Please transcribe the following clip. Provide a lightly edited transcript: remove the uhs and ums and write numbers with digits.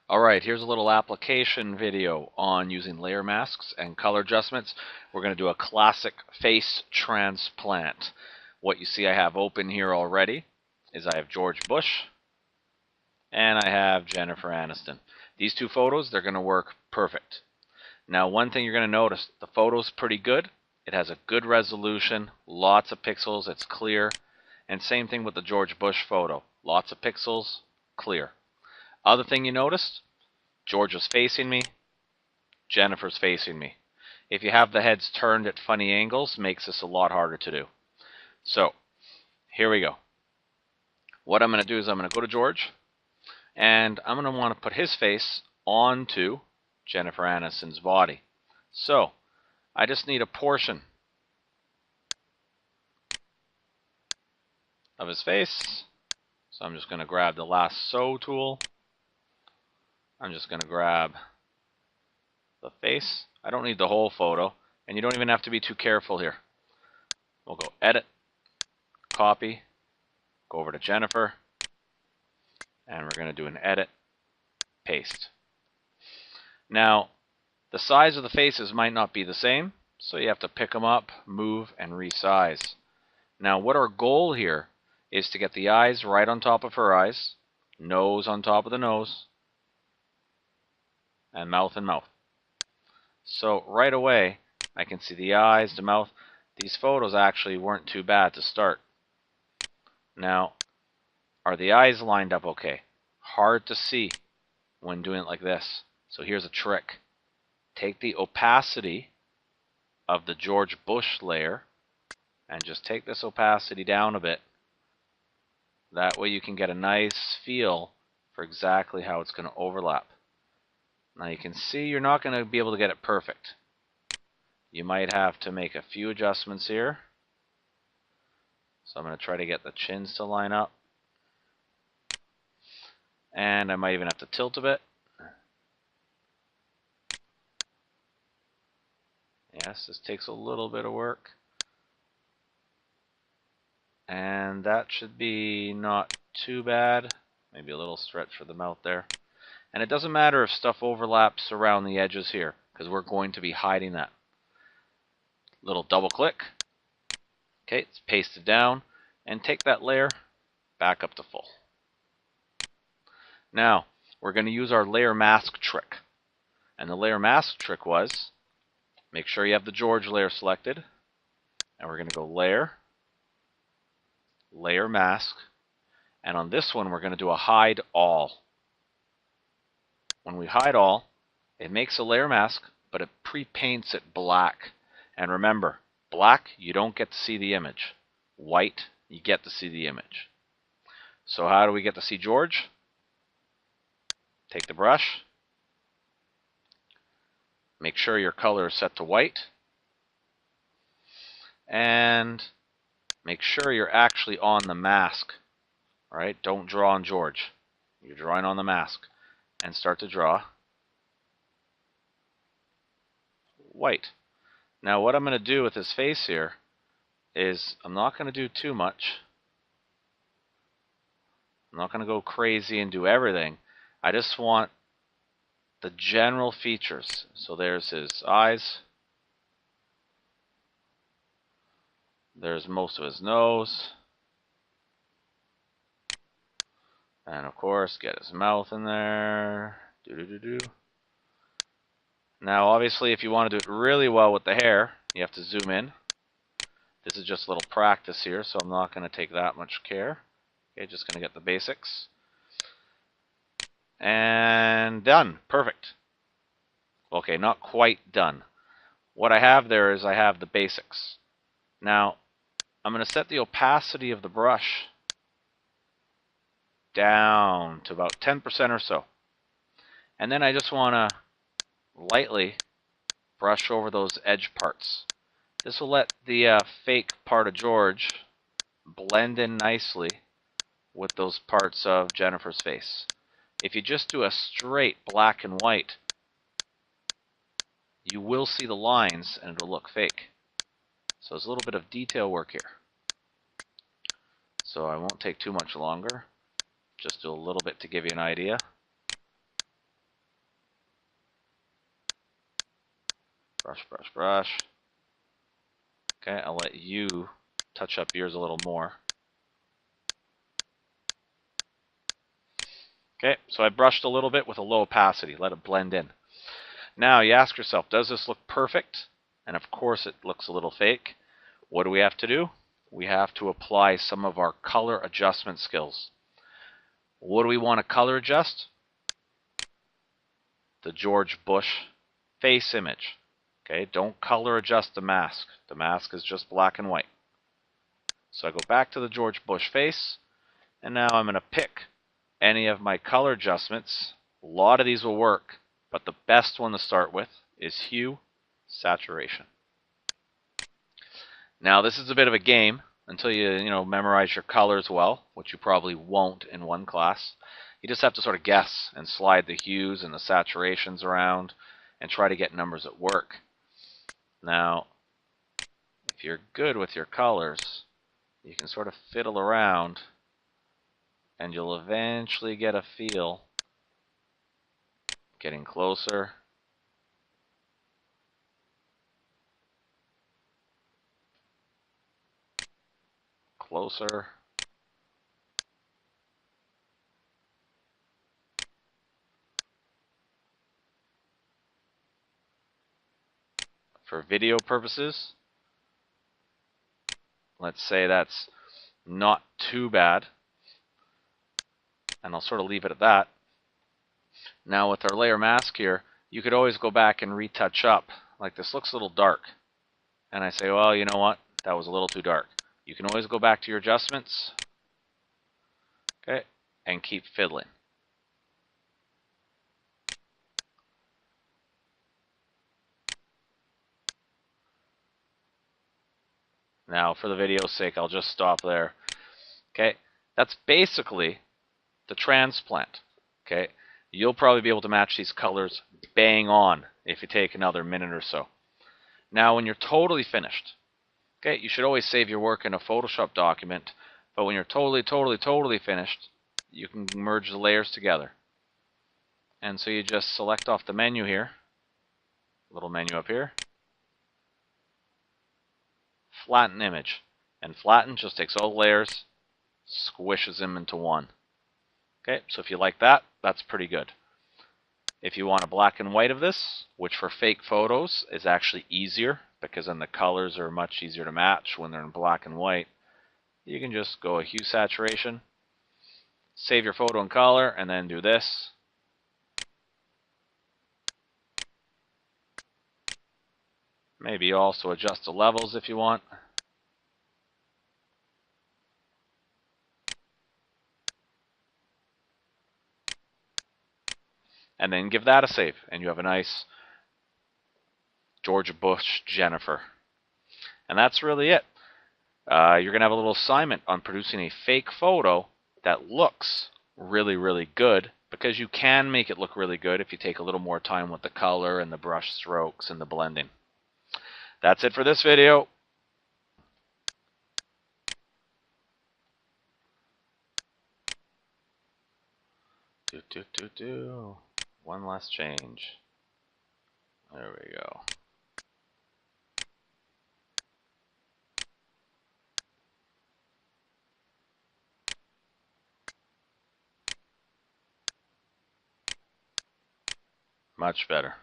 Alright, here's a little application video on using layer masks and color adjustments. We're going to do a classic face transplant. What you see I have open here already is I have George Bush and I have Jennifer Aniston. These two photos, they're going to work perfect. Now one thing you're going to notice, the photo's pretty good. It has a good resolution, lots of pixels, it's clear. And same thing with the George Bush photo. Lots of pixels, clear. Other thing you noticed, George is facing me, Jennifer's facing me. If you have the heads turned at funny angles, makes this a lot harder to do. So, here we go. What I'm going to do is I'm going to go to George, and I'm going to want to put his face onto Jennifer Aniston's body. So, I just need a portion of his face. So I'm just going to grab the lasso tool. I'm just going to grab the face. I don't need the whole photo, and you don't even have to be too careful here. We'll go edit, copy, go over to Jennifer, and we're going to do an edit, paste. Now, the size of the faces might not be the same, so you have to pick them up, move, and resize. Now, what our goal here is to get the eyes right on top of her eyes, nose on top of the nose, and mouth and mouth. So right away, I can see the eyes, the mouth. These photos actually weren't too bad to start. Now, are the eyes lined up okay? Hard to see when doing it like this. So here's a trick. Take the opacity of the George Bush layer and just take this opacity down a bit. That way you can get a nice feel for exactly how it's going to overlap. Now you can see you're not going to be able to get it perfect. You might have to make a few adjustments here. So I'm going to try to get the chins to line up. And I might even have to tilt a bit. Yes, this takes a little bit of work. And that should be not too bad. Maybe a little stretch for the mouth there. And it doesn't matter if stuff overlaps around the edges here, because we're going to be hiding that. Little double click. Okay, it's pasted down. And take that layer back up to full. Now, we're going to use our layer mask trick. And the layer mask trick was, make sure you have the George layer selected. And we're going to go layer, layer mask. And on this one, we're going to do a hide all. When we hide all, it makes a layer mask, but it pre-paints it black. And remember, black, you don't get to see the image. White, you get to see the image. So how do we get to see George? Take the brush. Make sure your color is set to white. And make sure you're actually on the mask. All right, don't draw on George. You're drawing on the mask. And start to draw white. Now what I'm going to do with his face here is I'm not going to do too much. I'm not going to go crazy and do everything. I just want the general features. So there's his eyes. There's most of his nose. And of course, get his mouth in there. Now, obviously, if you want to do it really well with the hair, you have to zoom in. This is just a little practice here, so I'm not going to take that much care. Okay, just going to get the basics. And done. Perfect. Okay, not quite done. What I have there is I have the basics. Now, I'm going to set the opacity of the brush down to about 10% or so. And then I just want to lightly brush over those edge parts. This will let the fake part of George blend in nicely with those parts of Jennifer's face. If you just do a straight black and white, you will see the lines and it'll look fake. So there's a little bit of detail work here. So I won't take too much longer. Just do a little bit to give you an idea. Brush, brush, brush. Okay, I'll let you touch up yours a little more. Okay, so I brushed a little bit with a low opacity. Let it blend in. Now you ask yourself, does this look perfect? And of course it looks a little fake. What do we have to do? We have to apply some of our color adjustment skills. What do we want to color adjust? The George Bush face image. Okay, don't color adjust the mask. The mask is just black and white. So I go back to the George Bush face, and now I'm going to pick any of my color adjustments. A lot of these will work, but the best one to start with is hue, saturation. Now this is a bit of a game until you memorize your colors well, which you probably won't in one class. You just have to sort of guess and slide the hues and the saturations around and try to get numbers that work. Now, if you're good with your colors, you can sort of fiddle around and you'll eventually get a feel. Getting closer. Closer. For video purposes, let's say that's not too bad. And I'll sort of leave it at that. Now with our layer mask here, you could always go back and retouch up. Like this looks a little dark. And I say, well, you know what? That was a little too dark. You can always go back to your adjustments. Okay, and keep fiddling. Now, for the video's sake, I'll just stop there. Okay, that's basically the transplant. Okay, you'll probably be able to match these colors bang on if you take another minute or so. Now, when you're totally finished, okay, you should always save your work in a Photoshop document, but when you're totally finished, you can merge the layers together. And so you just select off the menu here, little menu up here, Flatten Image. And Flatten just takes all the layers, squishes them into one. Okay, so if you like that, that's pretty good. If you want a black and white of this, which for fake photos is actually easier, because then the colors are much easier to match when they're in black and white, you can just go a hue saturation, save your photo in color, and then do this. Maybe also adjust the levels if you want. And then give that a save, and you have a nice George Bush Jennifer. And that's really it. You're going to have a little assignment on producing a fake photo that looks really good, because you can make it look really good if you take a little more time with the color and the brush strokes and the blending. That's it for this video. One last change. There we go. Much better.